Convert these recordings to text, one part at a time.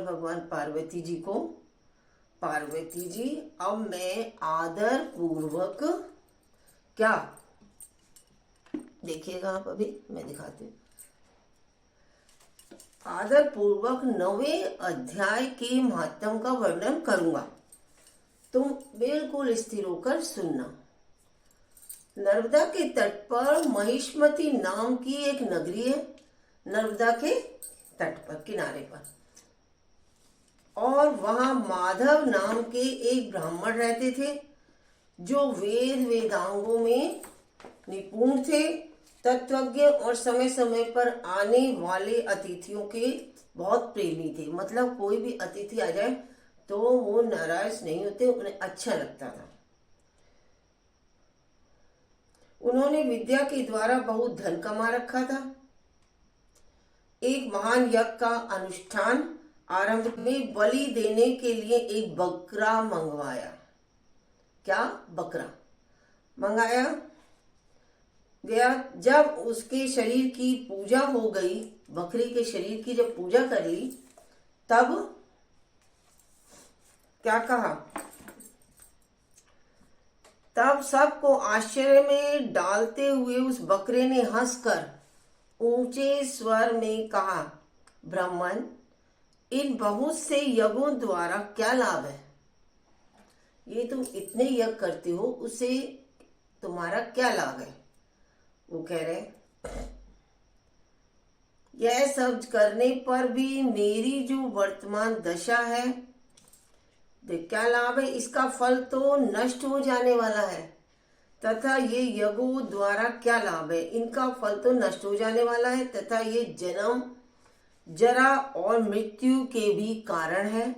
भगवान पार्वती जी को, पार्वती जी अब मैं आदर पूर्वक, क्या देखिएगा आप, अभी मैं दिखाती हूँ, आदर पूर्वक 9वें अध्याय के महात्म का वर्णन करूंगा। तुम बिल्कुल स्थिर होकर सुनना। नर्मदा के तट पर महिष्मती नाम की एक नगरी है, नर्मदा के तट पर, किनारे पर, और वहां माधव नाम के एक ब्राह्मण रहते थे जो वेद वेदांगों में निपुण थे, तत्वज्ञ और समय समय पर आने वाले अतिथियों के बहुत प्रेमी थे। मतलब कोई भी अतिथि आ जाए तो वो नाराज नहीं होते, उन्हें अच्छा लगता था। उन्होंने विद्या के द्वारा बहुत धन कमा रखा था। एक महान यज्ञ का अनुष्ठान आरंभ में बलि देने के लिए एक बकरा मंगवाया। क्या बकरा मंगाया गया। जब उसके शरीर की पूजा हो गई, बकरी के शरीर की जब पूजा कर ली, तब क्या कहा, तब सबको आश्चर्य में डालते हुए उस बकरे ने हंसकर ऊंचे स्वर में कहा, ब्राह्मण, इन बहुत से यज्ञों द्वारा क्या लाभ है? ये तुम इतने यज्ञ करते हो, उससे तुम्हारा क्या लाभ है? वो कह रहे, यह सब करने पर भी मेरी जो वर्तमान दशा है, देख क्या लाभ है? इसका फल तो नष्ट हो जाने वाला है। तथा ये यज्ञों द्वारा क्या लाभ है? इनका फल तो नष्ट हो जाने वाला है, तथा ये जन्म, जरा और मृत्यु के भी कारण है।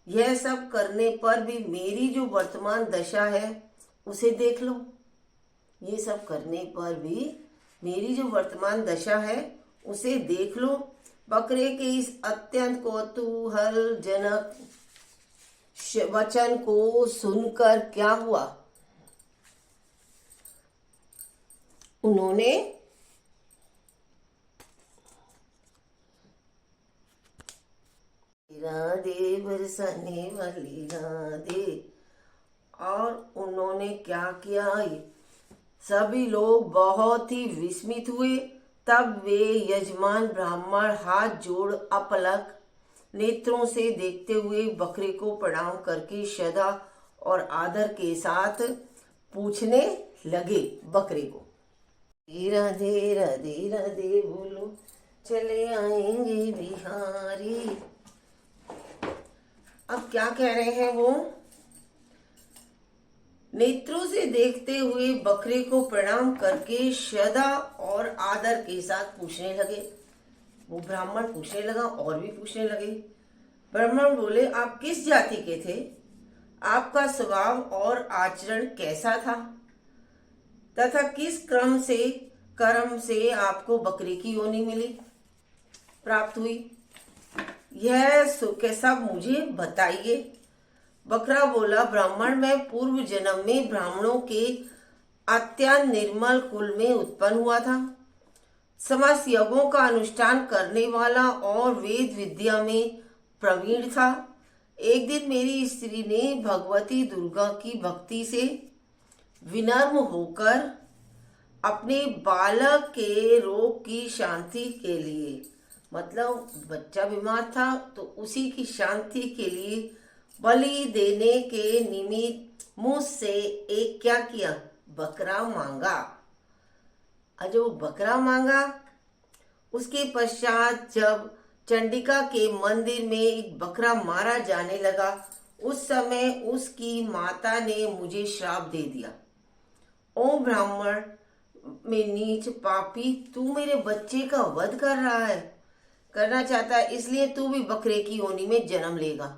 यह सब करने पर भी मेरी जो वर्तमान दशा है उसे देख लो। ये सब करने पर भी मेरी जो वर्तमान दशा है उसे देख लो। बकरे के इस अत्यंत कौतूहलजनक वचन को सुनकर क्या हुआ? उन्होंने राधे बरसाने वाली राधे, और उन्होंने क्या किया? सभी लोग बहुत ही विस्मित हुए। तब वे यजमान ब्राह्मण हाथ जोड़ अपलक नेत्रों से देखते हुए बकरे को प्रणाम करके श्रद्धा और आदर के साथ पूछने लगे बकरे को, राधे राधे राधे बोलो, चले आएंगे बिहारी। अब क्या कह रहे हैं वो? नेत्रों से देखते हुए बकरे को प्रणाम करके श्रद्धा और आदर के साथ पूछने लगे। वो ब्राह्मण पूछने लगा और भी पूछने लगे। ब्राह्मण बोले, आप किस जाति के थे? आपका स्वभाव और आचरण कैसा था? तथा किस कर्म से आपको बकरी की योनि मिली, प्राप्त हुई? यह सब मुझे बताइए। बकरा बोला, ब्राह्मण, मैं पूर्व जन्म में ब्राह्मणों के अत्यंत निर्मल कुल में उत्पन्न हुआ था। समस्त यज्ञों का अनुष्ठान करने वाला और वेद विद्या में प्रवीण था। एक दिन मेरी स्त्री ने भगवती दुर्गा की भक्ति से विनम्र होकर अपने बालक के रोग की शांति के लिए, मतलब बच्चा बीमार था तो उसी की शांति के लिए बलि देने के निमित्त मुझसे एक क्या किया? बकरा मांगा। जो बकरा मांगा, उसके पश्चात जब चंडिका के मंदिर में एक बकरा मारा जाने लगा, उस समय उसकी माता ने मुझे श्राप दे दिया, ओ ब्राह्मण में नीच पापी, तू मेरे बच्चे का वध कर रहा है, करना चाहता है, इसलिए तू भी बकरे की योनि में जन्म लेगा।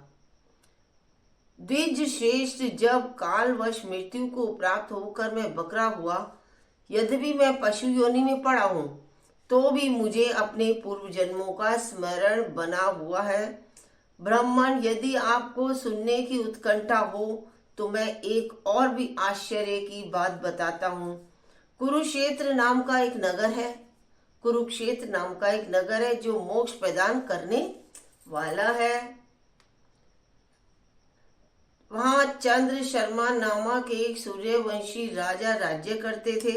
द्विज श्रेष्ठ, जब कालवश मृत्यु को प्राप्त होकर मैं बकरा हुआ, यद्यपि मैं पशु योनि में पड़ा हूं, तो भी मुझे अपने पूर्व जन्मों का स्मरण बना हुआ है। ब्राह्मण, यदि आपको सुनने की उत्कंठा हो तो मैं एक और भी आश्चर्य की बात बताता हूँ। कुरुक्षेत्र नाम का एक नगर है, कुरुक्षेत्र नाम का एक नगर है जो मोक्ष प्रदान करने वाला है। वहां चंद्र शर्मा नामक एक सूर्यवंशी राजा राज्य करते थे।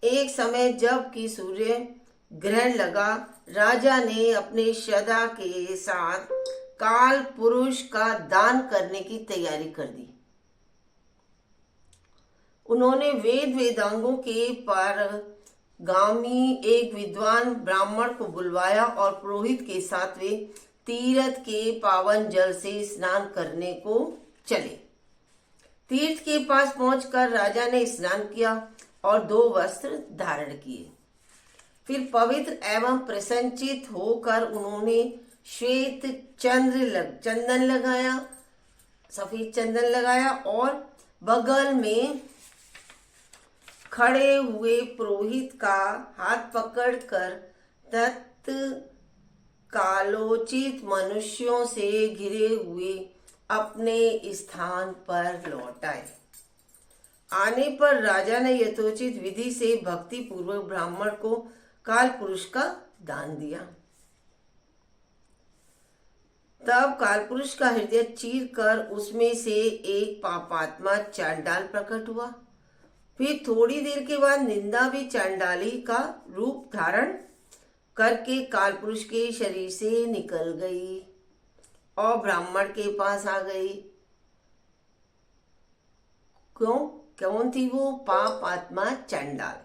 एक समय जब कि सूर्य ग्रहण लगा, राजा ने अपने सदा के साथ काल पुरुष का दान करने की तैयारी कर दी। उन्होंने वेद वेदांगों के पारगामी एक विद्वान ब्राह्मण को बुलवाया और पुरोहित के साथ वे तीर्थ के पावन जल से स्नान करने को चले। तीर्थ के पास पहुंचकर राजा ने स्नान किया और 2 वस्त्र धारण किए। फिर पवित्र एवं प्रसन्नचित होकर उन्होंने श्वेत चंदन लगाया, सफेद चंदन लगाया और बगल में खड़े हुए पुरोहित का हाथ पकड़कर तत्कालोचित मनुष्यों से घिरे हुए अपने स्थान पर लौट आए। आने पर राजा ने यथोचित विधि से भक्ति पूर्वक ब्राह्मण को काल पुरुष का दान दिया। तब काल पुरुष का हृदय चीर कर उसमें से एक पापात्मा चांडाल प्रकट हुआ। फिर थोड़ी देर के बाद निंदा भी चांडाली का रूप धारण करके काल पुरुष के शरीर से निकल गई और ब्राह्मण के पास आ गई। कौन थी वो? पाप आत्मा चांडाल।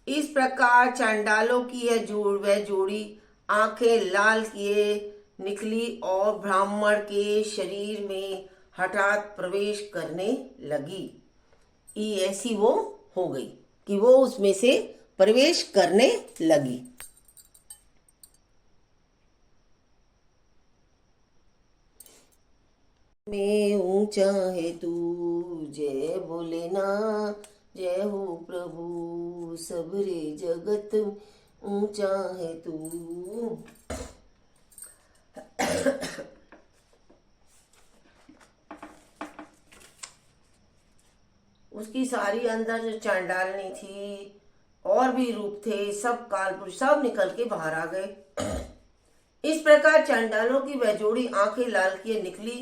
इस प्रकार चांडालों की वह जोड़ी आंखें लाल किए निकली और ब्राह्मण के शरीर में हठात प्रवेश करने लगी। ऐसी वो हो गई कि वो उसमें से प्रवेश करने लगी। मैं ऊंचा है तू, जय भोलेनाथ, जय हो प्रभु सबरे जगत ऊंचा है तू। उसकी सारी अंदर जो चांडालनी थी और भी रूप थे, सब कालपुरुष सब निकल के बाहर आ गए। इस प्रकार चांडालों की वह जोड़ी आंखें लाल किए निकली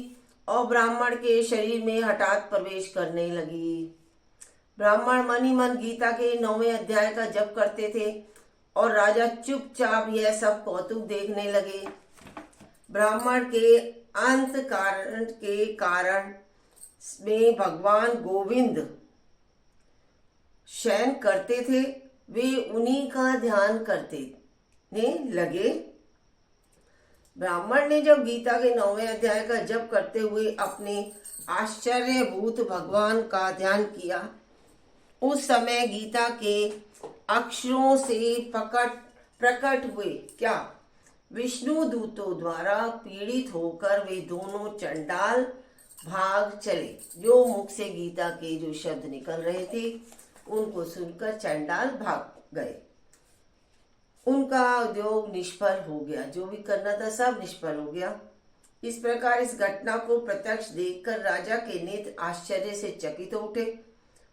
और ब्राह्मण के शरीर में हठात प्रवेश करने लगी। ब्राह्मण मन ही मन गीता के 9वें अध्याय का जप करते थे और राजा चुपचाप यह सब कौतुक देखने लगे। ब्राह्मण के अंत कारण में भगवान गोविंद शयन करते थे, वे उन्हीं का ध्यान करते लगे। ब्राह्मण ने जब गीता के 9वें अध्याय का जप करते हुए अपने आश्चर्यभूत भगवान का ध्यान किया, उस समय गीता के अक्षरों से प्रकट हुए क्या विष्णु दूतों द्वारा पीड़ित होकर वे दोनों चंडाल भाग चले। जो मुख से गीता के जो शब्द निकल रहे थे उनको सुनकर चंडाल भाग गए। उनका उद्योग निष्फल हो गया, जो भी करना था सब निष्फल हो गया। इस प्रकार इस घटना को प्रत्यक्ष देखकर राजा के नेत्र आश्चर्य से चकित हो उठे।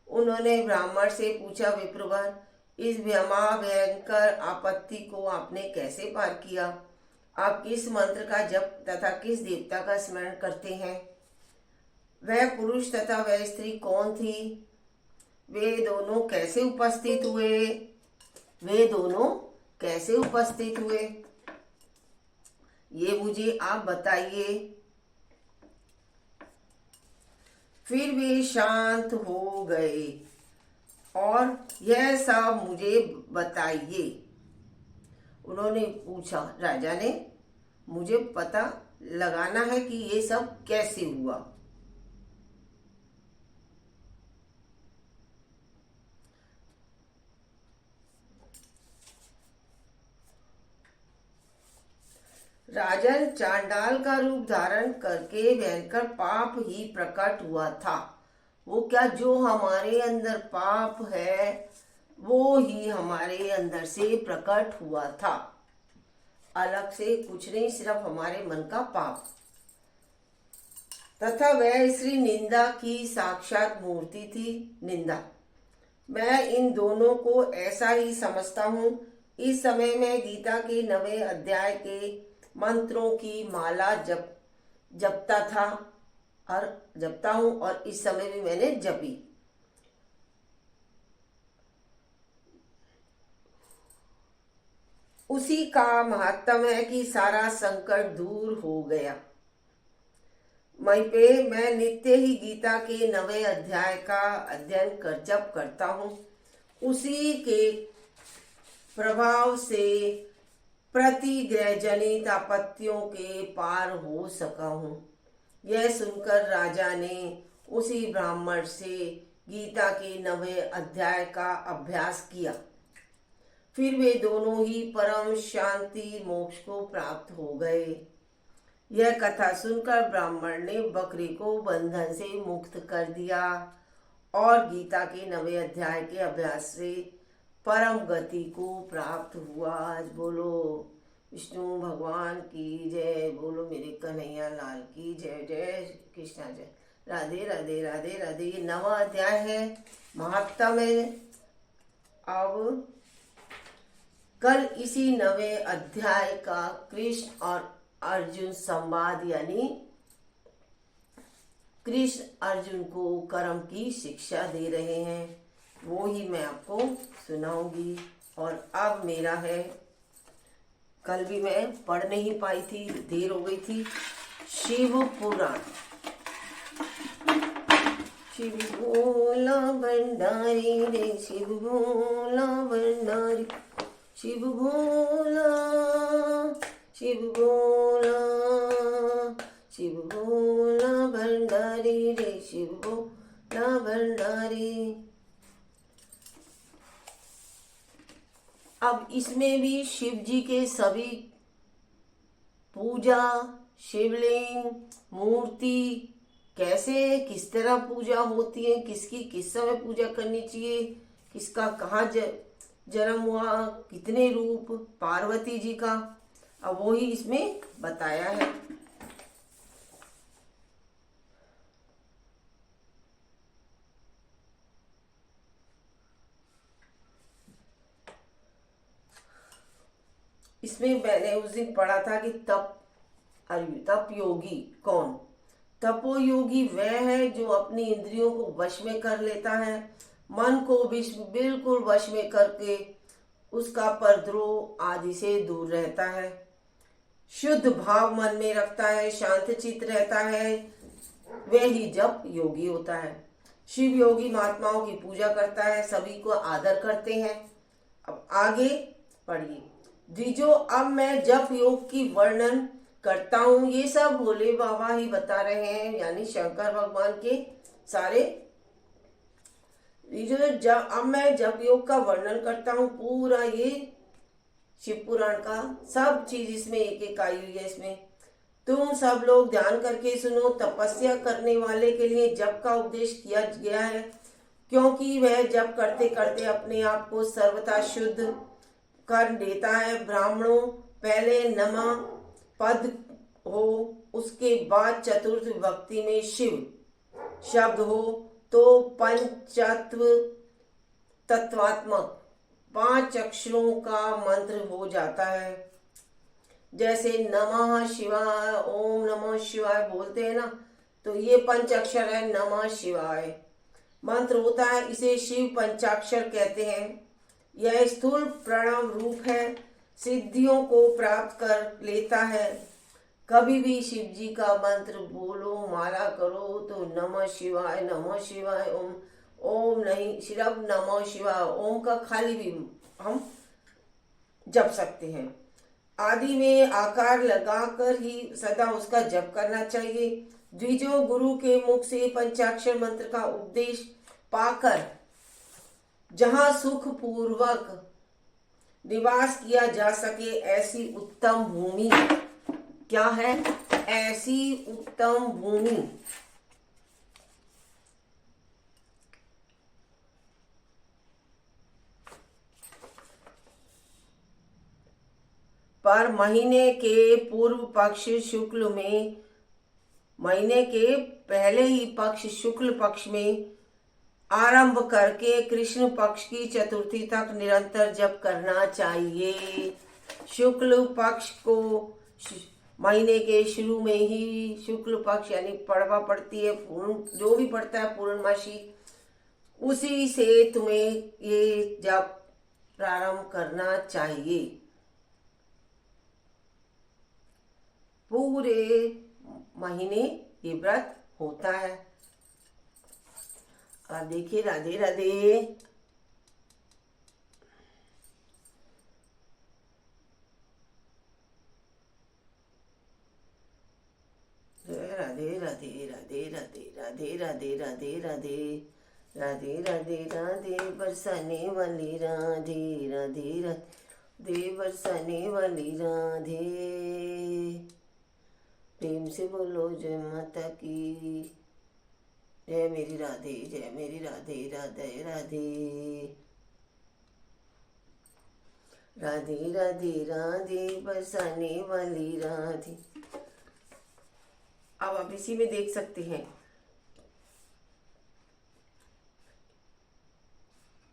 उन्होंने ब्राह्मण से पूछा, विप्रवर, इस महाभयंकर आपत्ति को आपने कैसे पार किया? आप किस मंत्र का जप तथा किस देवता का स्मरण करते हैं? वह पुरुष तथा वह स्त्री कौन थी? वे दोनों कैसे उपस्थित हुए? ये मुझे आप बताइए। फिर वे शांत हो गए और यह सब मुझे बताइए। उन्होंने पूछा, राजा ने, मुझे पता लगाना है कि ये सब कैसे हुआ। राजन, चांडाल का रूप धारण करके भयंकर पाप ही प्रकट हुआ था। वो क्या, जो हमारे अंदर पाप है वो ही हमारे अंदर से प्रकट हुआ था, अलग से कुछ नहीं, सिर्फ हमारे मन का पाप। तथा वह स्त्री निंदा की साक्षात मूर्ति थी। निंदा, मैं इन दोनों को ऐसा ही समझता हूँ। इस समय मैं गीता के 9वें अध्याय के मंत्रों की माला जपता था और जपता हूँ, और इस समय भी मैंने जपी। उसी का महात्म है कि सारा संकट दूर हो गया। मैं नित्य ही गीता के 9वें अध्याय का अध्ययन कर जप करता हूँ। उसी के प्रभाव से प्रतिग्रह जनित आपत्तियों के पार हो सका हूँ। यह सुनकर राजा ने उसी ब्राह्मण से गीता के 9वें अध्याय का अभ्यास किया। फिर वे दोनों ही परम शांति मोक्ष को प्राप्त हो गए। यह कथा सुनकर ब्राह्मण ने बकरी को बंधन से मुक्त कर दिया और गीता के 9वें अध्याय के अभ्यास से परम गति को प्राप्त हुआ। आज बोलो विष्णु भगवान की जय, बोलो मेरे कन्हैया लाल की जय। जय कृष्णा, जय राधे राधे राधे राधे। ये 9वां अध्याय है, महात्म है। अब कल इसी 9वें अध्याय का कृष्ण और अर्जुन संवाद, यानी कृष्ण अर्जुन को कर्म की शिक्षा दे रहे हैं, वो ही मैं आपको सुनाऊंगी। और अब मेरा है, कल भी मैं पढ़ नहीं पाई थी, देर हो गई थी, शिव पुराण। शिव भोला भंडारी रे, शिव भोला भंडारी, शिव भोला, शिव भोला, शिव भोला भंडारी रे, शिव भोला भंडारी। अब इसमें भी शिव जी के सभी पूजा, शिवलिंग, मूर्ति कैसे किस तरह पूजा होती है, किसकी किस समय पूजा करनी चाहिए, किसका कहाँ जन्म हुआ, कितने रूप, पार्वती जी का, अब वो ही इसमें बताया है। इसमें मैंने उस दिन पढ़ा था कि तप योगी कौन? तपो योगी वह है जो अपनी इंद्रियों को वश में कर लेता है, मन को बिल्कुल वश में करके उसका परद्रोह आदि से दूर रहता है, शुद्ध भाव मन में रखता है, शांत चित्त रहता है, वह ही जप योगी होता है। शिव योगी महात्माओं की पूजा करता है, सभी को आदर करते हैं। अब आगे पढ़िए। द्विजो, अब मैं जप योग की वर्णन करता हूँ। ये सब भोले बाबा ही बता रहे हैं, यानी शंकर भगवान के सारे। अब मैं जप योग का वर्णन करता हूँ, पूरा ये शिव पुराण का सब चीज इसमें एक एक आई हुई है। इसमें तुम सब लोग ध्यान करके सुनो। तपस्या करने वाले के लिए जप का उपदेश किया गया है, क्योंकि वह जप करते करते अपने आप को सर्वथा शुद्ध कर देता है। ब्राह्मणों, पहले नमः पद हो, उसके बाद चतुर्थ विभक्ति में शिव शब्द हो तो पंचत्व तत्वात्मक 5 अक्षरों का मंत्र हो जाता है। जैसे नमः शिवाय, ओम नमः शिवाय बोलते हैं ना, तो ये 5 अक्षर है नमः शिवाय मंत्र होता है। इसे शिव पंचाक्षर कहते हैं। यह स्थूल प्रणव रूप है, सिद्धियों को प्राप्त कर लेता है। कभी भी शिव जी का मंत्र बोलो, माला करो तो नमः शिवाय ओम, ओम नहीं, सिर्फ नमः शिवाय, ओम का खाली भी हम जप सकते हैं। आदि में आकार लगाकर ही सदा उसका जप करना चाहिए। द्विजो, गुरु के मुख से पंचाक्षर मंत्र का उपदेश पाकर जहां सुख पूर्वक निवास किया जा सके, ऐसी उत्तम भूमि क्या है? ऐसी उत्तम भूमि पर महीने के पूर्व पक्ष शुक्ल में, महीने के पहले ही पक्ष शुक्ल पक्ष में आरंभ करके कृष्ण पक्ष की चतुर्थी तक निरंतर जप करना चाहिए। शुक्ल पक्ष को महीने के शुरू में ही शुक्ल पक्ष यानी पड़वा पड़ती है, पूर्ण जो भी पड़ता है पूर्णमासी, उसी से तुम्हें ये जप प्रारंभ करना चाहिए। पूरे महीने ये व्रत होता है। अब देखिए, राधे राधे। राधे राधे राधे राधे राधे राधे राधे राधे राधे राधे राधे बरसाने वाली राधे राधे राधे बरसाने वाली राधे। प्रेम से बोलो जय माता की, जय मेरी राधे, जय मेरी राधे, राधे राधे राधे राधे राधे बरसाने वाली राधे। अब आप इसी में देख सकते हैं।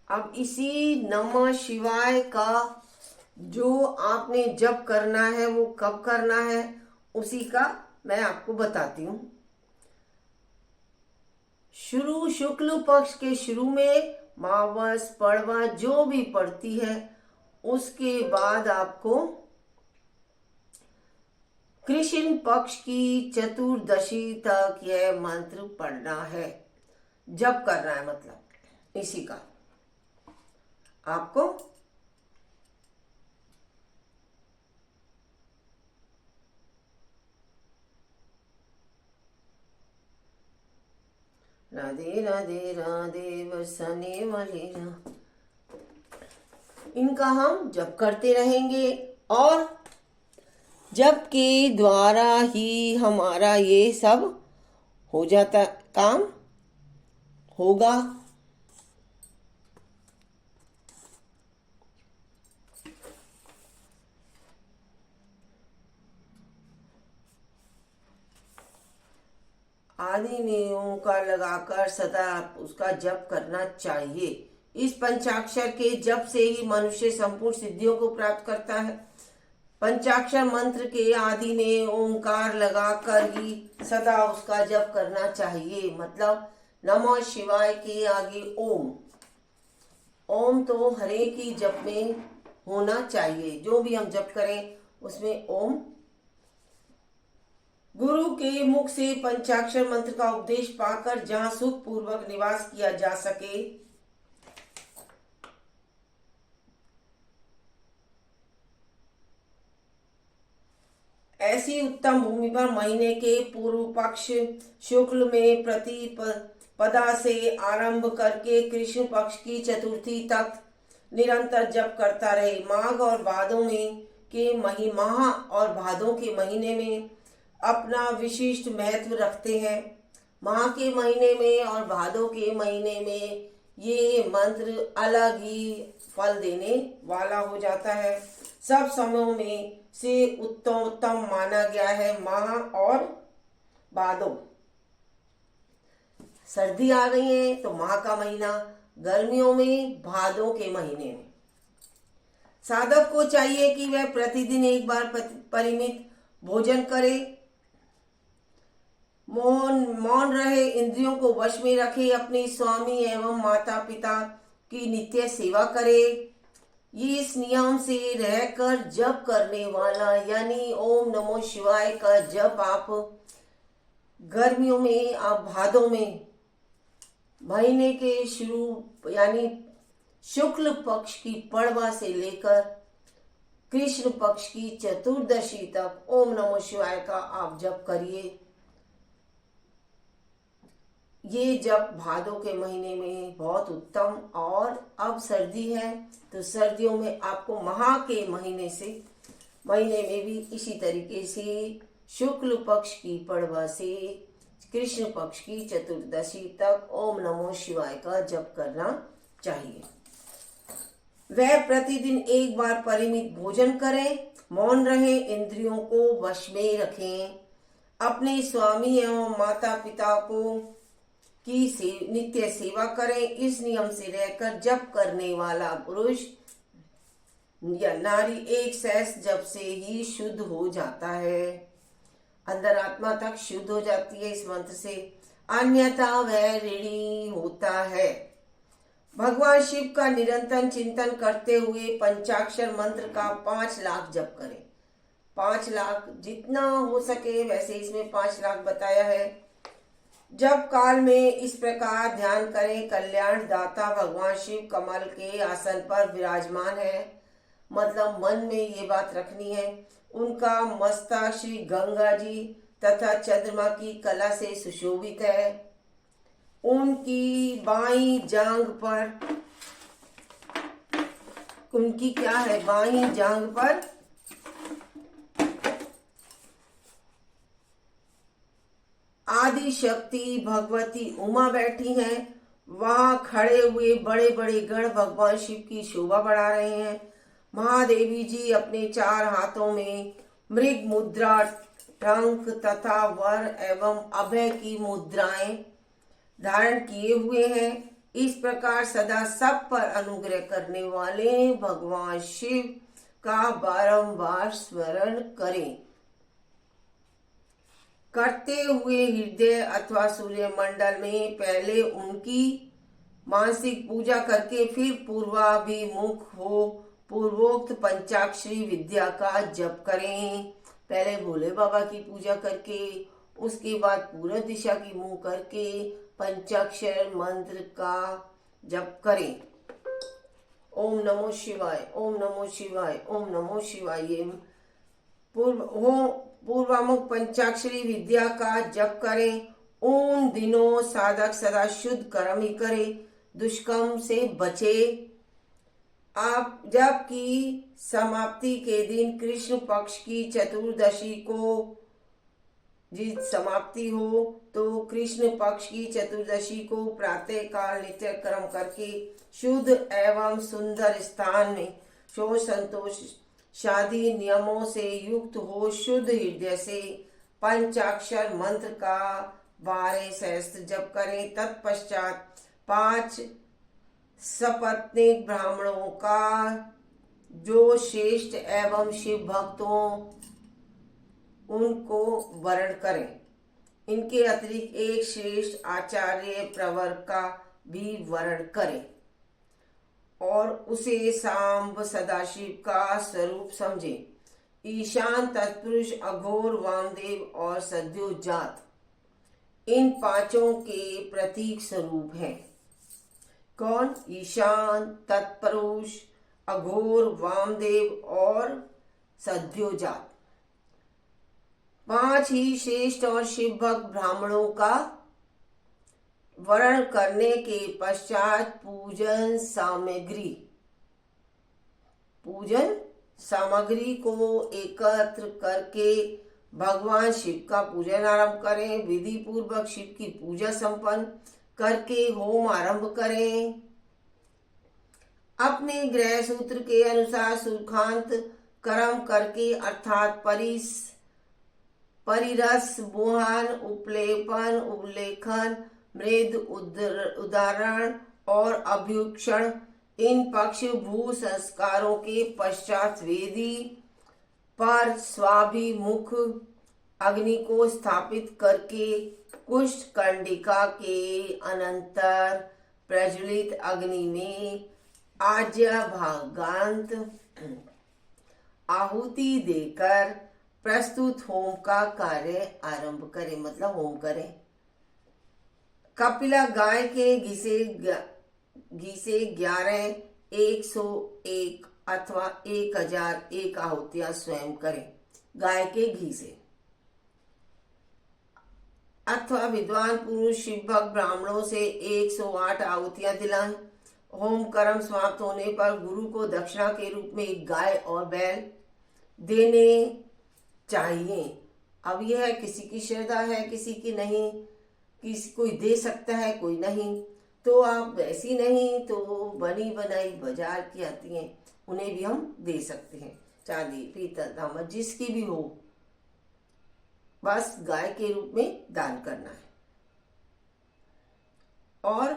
अब इसी नमः शिवाय का जो आपने जप करना है वो कब करना है, उसी का मैं आपको बताती हूँ। शुक्ल पक्ष के शुरू में मावस पड़वा जो भी पड़ती है, उसके बाद आपको कृष्ण पक्ष की चतुर्दशी तक यह मंत्र पढ़ना है, जप करना है, मतलब इसी का आपको राधे राधे राधे बरसाने वाली राधे, इनका हम जप करते रहेंगे और जप के द्वारा ही हमारा ये सब हो जाता, काम होगा। आदि में ओंकार लगाकर सदा उसका जप करना चाहिए। इस पंचाक्षर के जप से ही मनुष्य संपूर्ण सिद्धियों को प्राप्त करता है। पंचाक्षर मंत्र के आदि में ओंकार लगाकर ही सदा उसका जप करना चाहिए। मतलब नमः शिवाय के आगे ओम, ओम तो हर एक ही जप में होना चाहिए। जो भी हम जप करें उसमें ओम। गुरु के मुख से पंचाक्षर मंत्र का उपदेश पाकर जहां सुख पूर्वक निवास किया जा सके, ऐसी उत्तम भूमि पर महीने के पूर्व पक्ष शुक्ल में प्रतिपदा से आरंभ करके कृष्ण पक्ष की चतुर्थी तक निरंतर जप करता रहे। माघ और भादों में के माह और भादों के महीने में अपना विशिष्ट महत्व रखते हैं। माह के महीने में और भादों के महीने में ये मंत्र अलग ही फल देने वाला हो जाता है। सब समयों में से उत्तम माना गया है माह और भादों। सर्दी आ गई है तो माह का महीना, गर्मियों में भादों के महीने में। साधक को चाहिए कि वह प्रतिदिन एक बार परिमित भोजन करे, मौन रहे, इंद्रियों को वश में रखे, अपने स्वामी एवं माता पिता की नित्य सेवा करे। ये इस नियम से रहकर जप करने वाला यानी ओम नमो शिवाय का जप आप गर्मियों में, आप भादों में महीने के शुरू यानी शुक्ल पक्ष की पड़वा से लेकर कृष्ण पक्ष की चतुर्दशी तक ओम नमो शिवाय का आप जप करिए। ये जप भादों के महीने में बहुत उत्तम। और अब सर्दी है तो सर्दियों में आपको माह के महीने में भी इसी तरीके से शुक्ल पक्ष की पड़वा से कृष्ण पक्ष की चतुर्दशी तक ओम नमो शिवाय का जप करना चाहिए। वह प्रतिदिन एक बार परिमित भोजन करें, मौन रहे, इंद्रियों को वश में रखें, अपने स्वामी एवं माता पिता की नित्य सेवा करें। इस नियम से रहकर जप करने वाला पुरुष या नारी एक सहस्त्र जप से ही शुद्ध हो जाता है। अंदर आत्मा तक शुद्ध हो जाती है इस मंत्र से, अन्यथा वह ऋणी होता है। भगवान शिव का निरंतर चिंतन करते हुए पंचाक्षर मंत्र का 5 लाख जप करें। 5 लाख जितना हो सके, वैसे इसमें 5 लाख बताया है। जब काल में इस प्रकार ध्यान करें, कल्याण दाता भगवान शिव कमल के आसन पर विराजमान है। मतलब मन में ये बात रखनी है। उनका मस्तक श्री गंगा जी तथा चंद्रमा की कला से सुशोभित है। उनकी बाईं जांघ पर, उनकी क्या है, बाईं जांघ पर आदि शक्ति भगवती उमा बैठी हैं। वहां खड़े हुए बड़े बड़े गण भगवान शिव की शोभा बढ़ा रहे हैं। महादेवी जी अपने 4 हाथों में मृग मुद्रा, टंक तथा वर एवं अभय की मुद्राएं धारण किए हुए हैं। इस प्रकार सदा सब पर अनुग्रह करने वाले भगवान शिव का बारंबार स्मरण करें। करते हुए हृदय अथवा सूर्य मंडल में पहले उनकी मानसिक पूजा करके फिर पूर्वाभिमुख हो पूर्वोक्त पंचाक्षरी विद्या का जप करें। पहले भोले बाबा की पूजा करके, उसके बाद पूर्व दिशा की मुंह करके पंचाक्षर मंत्र का जप करें। ओम नमो शिवाय, ओम नमो शिवाय, ओम नमो शिवाय। ये पूर्वामुख पंचाक्षरी विद्या का जप करें। उन दिनों साधक सदा शुद्ध कर्म ही करे, दुष्कर्म से बचे। आप जबकि समाप्ति के दिन कृष्ण पक्ष की चतुर्दशी को जिस समाप्ति हो, तो कृष्ण पक्ष की चतुर्दशी को प्रातः काल नित्य कर्म करके शुद्ध एवं सुंदर स्थान में शोच संतोष शादी नियमों से युक्त हो शुद्ध हृदय से पंचाक्षर मंत्र का 12 सहस्त्र जप करें। तत्पश्चात 5 सपत्नीक ब्राह्मणों का जो श्रेष्ठ एवं शिव भक्तों उनको वर्ण करें। इनके अतिरिक्त एक श्रेष्ठ आचार्य प्रवर का भी वर्ण करें और उसे सांब सदाशिव का स्वरूप समझे। ईशान, तत्पुरुष, अघोर, वामदेव और सद्योजात इन 5 के प्रतीक स्वरूप हैं। कौन? ईशान, तत्पुरुष, अघोर, वामदेव और सद्योजात। 5 ही श्रेष्ठ और शिव भक्त ब्राह्मणों का वर्ण करने के पश्चात पूजन सामग्री को एकत्र करके भगवान शिव का पूजन आरंभ करें। विधि पूर्वक शिव की पूजा संपन्न करके होम आरंभ करें। अपने ग्रह सूत्र के अनुसार सुखांत कर्म करके अर्थात परिरस, बुहान, उपलेपन, उल्लेखन, मृद उदाहरण और अभ्युक्षण इन पक्ष भू संस्कारों के पश्चात वेदी पर स्वाभिमुख अग्नि को स्थापित करके कुष्ठ कंडिका के अनंतर प्रज्वलित अग्नि में आज्य भागांत आहुति देकर प्रस्तुत होम का कार्य आरंभ करें। मतलब होम करें। कपिला गाय के घी से 11, 101 अथवा 1001 आहुतियां स्वयं करें। गाय के घी से अथवा विद्वान पुरुष शिव भक्त ब्राह्मणों से 108 आहुतियां दिलाएं। होम कर्म समाप्त होने पर गुरु को दक्षिणा के रूप में एक गाय और बैल देने चाहिए। अब यह किसी की श्रद्धा है, किसी की नहीं। किसी कोई दे सकता है, कोई नहीं। तो आप वैसी नहीं तो बनी बनाई बाजार की आती हैं, उन्हें भी हम दे सकते हैं। चांदी, पीतल, तांबा जिसकी भी हो, बस गाय के रूप में दान करना है। और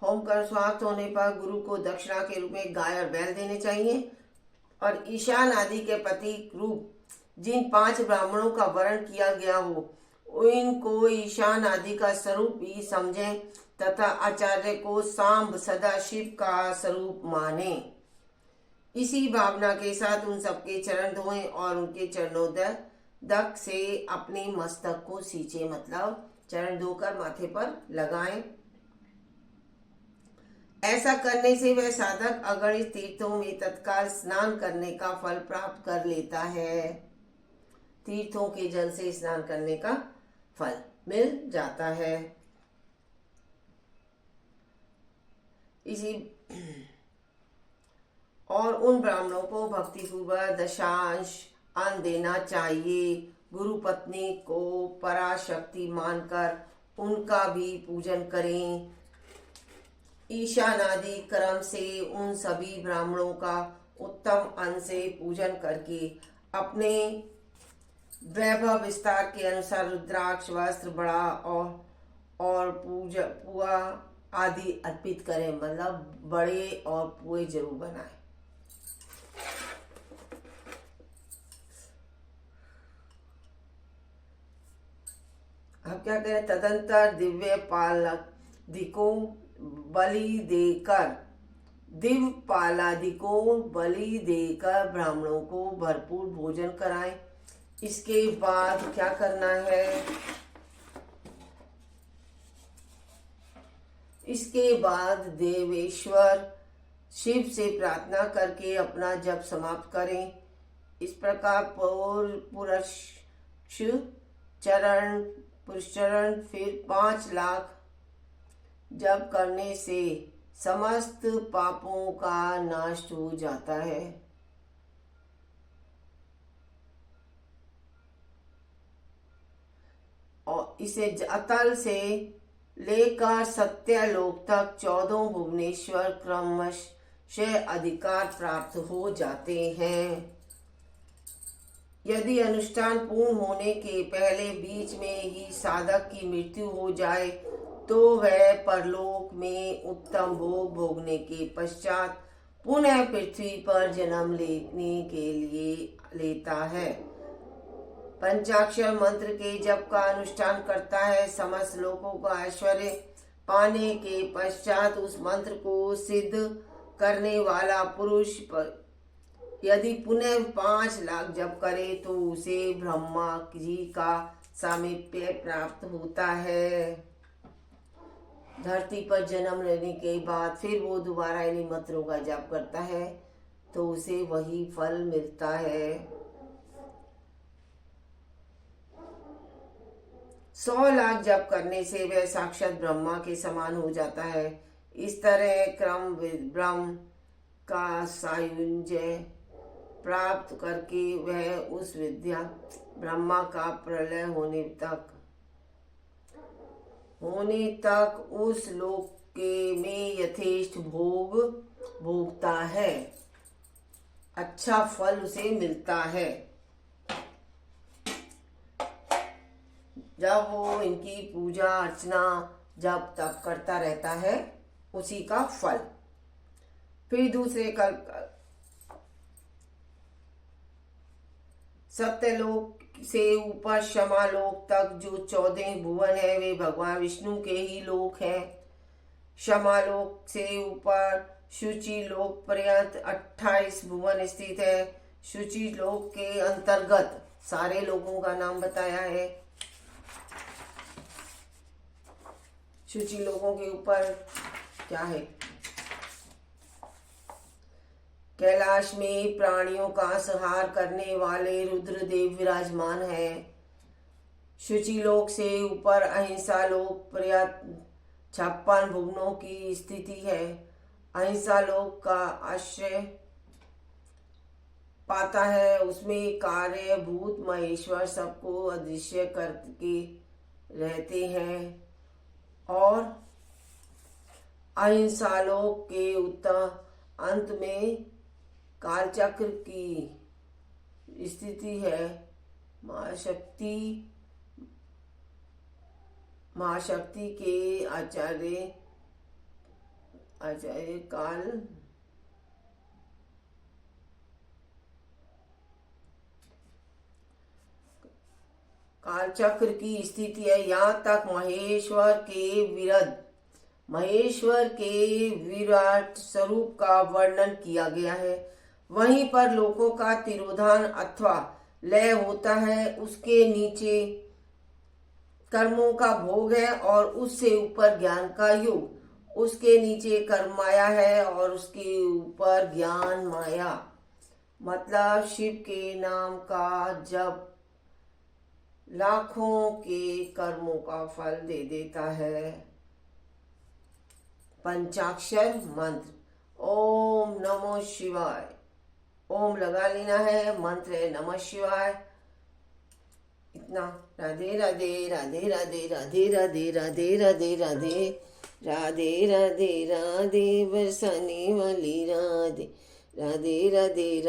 होम कर समाप्त होने पर गुरु को दक्षिणा के रूप में गाय और बैल देने चाहिए। और ईशान आदि के प्रतीक रूप जिन 5 ब्राह्मणों का वर्ण किया गया हो इनको ईशान आदि का स्वरूप ही समझें तथा आचार्य को सांब सदाशिव का स्वरूप माने। इसी भावना के साथ उन सबके चरण धोएं और उनके चरणोदक से अपने मस्तक को सींचे, मतलब चरण धोकर माथे पर लगाएं। ऐसा करने से वह साधक अगणित तीर्थों में तत्काल स्नान करने का फल प्राप्त कर लेता है। तीर्थों के जल से स्नान करने का फल मिल जाता है। इसी और उन ब्राह्मणों को भक्तिपूर्वक दशांश अन्न देना चाहिए। गुरु पत्नी को पराशक्ति मानकर उनका भी पूजन करें। ईशान आदि क्रम से उन सभी ब्राह्मणों का उत्तम अन्न से पूजन करके अपने वैभव विस्तार के अनुसार रुद्राक्ष वस्त्र बड़ा और पुआ आदि अर्पित करें, मतलब बड़े और पुए जरूर बनाएं। अब क्या करें, तदंतर दिव्य पालादिकों बलि देकर ब्राह्मणों को भरपूर भोजन कराएं। इसके बाद क्या करना है, इसके बाद देवेश्वर शिव से प्रार्थना करके अपना जप समाप्त करें। इस प्रकार पुरुष चरण फिर 5 लाख जप करने से समस्त पापों का नाश हो जाता है। और इसे अतल से लेकर सत्यलोक तक 14 भुवनेश्वर क्रमशः अधिकार प्राप्त हो जाते हैं। यदि अनुष्ठान पूर्ण होने के पहले बीच में ही साधक की मृत्यु हो जाए तो वह परलोक में उत्तम भोग भोगने के पश्चात पुनः पृथ्वी पर जन्म लेने के लिए लेता है। पंचाक्षर मंत्र के जप का अनुष्ठान करता है। समस्त लोगों का ऐश्वर्य पाने के पश्चात उस मंत्र को सिद्ध करने वाला पुरुष यदि पुनः 5 लाख जप करे तो उसे ब्रह्मा जी का सामीप्य प्राप्त होता है। धरती पर जन्म लेने के बाद फिर वो दोबारा इन्हीं मंत्रों का जप करता है तो उसे वही फल मिलता है। 100 लाख जप करने से वह साक्षात ब्रह्मा के समान हो जाता है। इस तरह क्रम ब्रह्म का सायुज्य प्राप्त करके वह उस विद्या ब्रह्मा का प्रलय होने तक उस लोक के में यथेष्ट भोग भोगता है, अच्छा फल उसे मिलता है। जब वो इनकी पूजा अर्चना जब तब करता रहता है उसी का फल। फिर दूसरे कल्प सत्यलोक से ऊपर क्षमालोक तक जो 14 भुवन है वे भगवान विष्णु के ही लोक हैं। क्षमालोक से ऊपर शुचि लोक पर्यंत 28 भुवन स्थित है। शुचि लोक के अंतर्गत सारे लोगों का नाम बताया है। शुचि लोगों के ऊपर क्या है, कैलाश में प्राणियों का संहार करने वाले रुद्रदेव विराजमान है। शुचिलोक से ऊपर अहिंसा लोक पर्यंत 56 भुवनों की स्थिति है। अहिंसा लोक का आश्रय पाता है, उसमें कार्य भूत महेश्वर सबको अदृश्य करके रहते हैं। और अहिंसा लोक के उत्तर अंत में कालचक्र की स्थिति है। महाशक्ति के आचार्य अच्छा ये काल चक्र की स्थिति है। यहाँ तक महेश्वर के विराट स्वरूप का वर्णन किया गया है। वहीं पर लोकों का तिरोधान अथवा लय होता है। उसके नीचे कर्मों का भोग है और उससे ऊपर ज्ञान का योग। उसके नीचे कर्म माया है और उसके ऊपर ज्ञान माया। मतलब शिव के नाम का जप लाखों के कर्मों का फल दे देता है। पंचाक्षर मंत्र ओम नमो शिवाय। ओम लगा लेना है, मंत्र है नमः शिवाय। इतना। राधे राधे राधे राधे राधे राधे राधे राधे राधे राधे राधे राधे बरसाने वाली राधे राधे राधे।